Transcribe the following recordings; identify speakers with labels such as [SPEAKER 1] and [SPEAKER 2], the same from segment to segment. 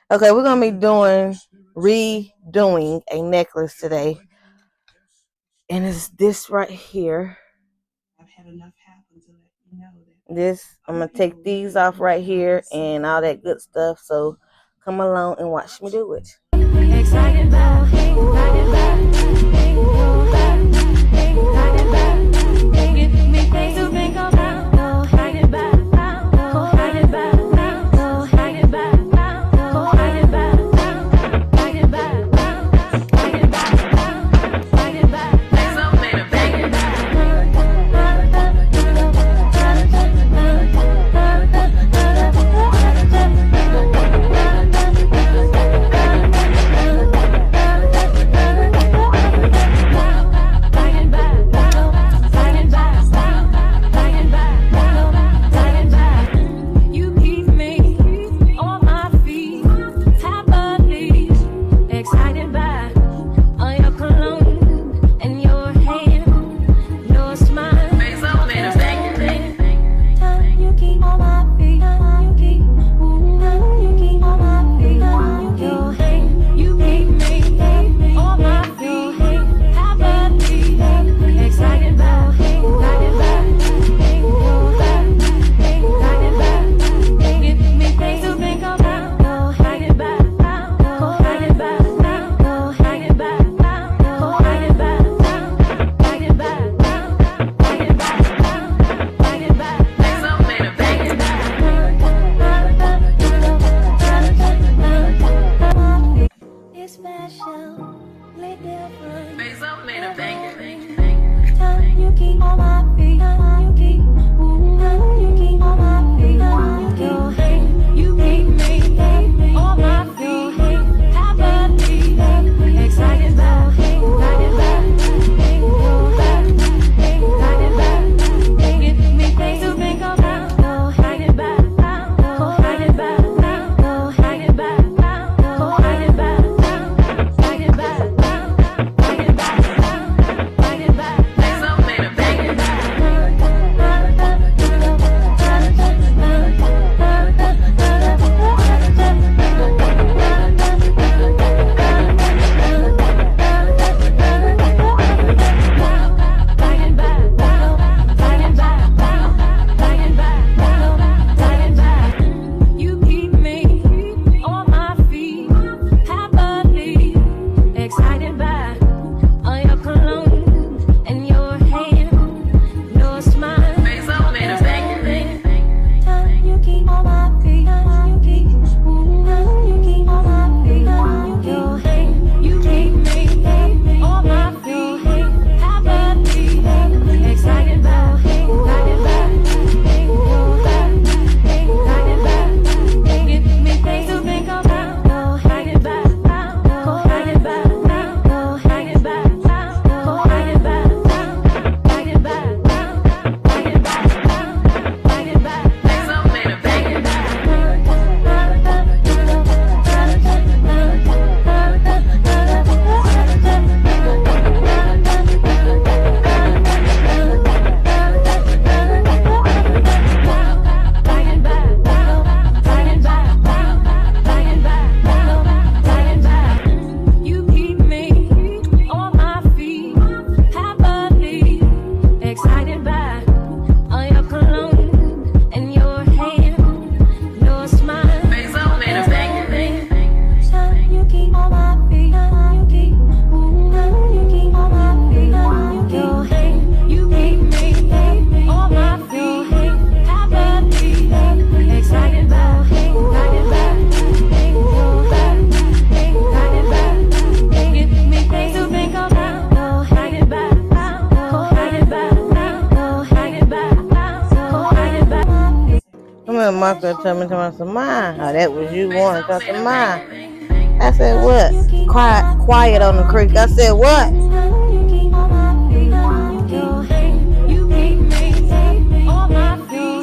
[SPEAKER 1] Okay, we're gonna be redoing a necklace today, and it's this right here. This I'm gonna take these off right here and all that good stuff. So come along and watch me do it. Excited about, remember Marco told me, I said, Ma, oh, that was you wanting to talk to Ma. I said, what? Quiet on the creek. I said, what?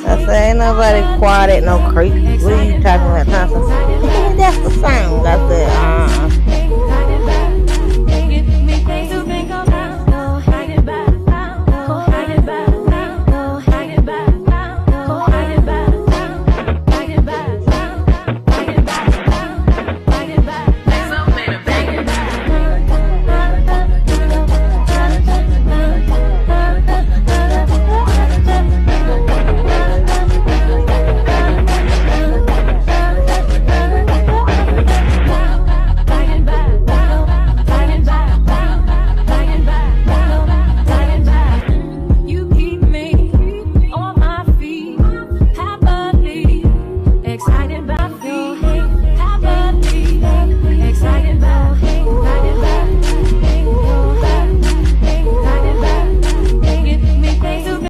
[SPEAKER 1] I said, ain't nobody quiet at no creek. What are you talking about, Thompson? That's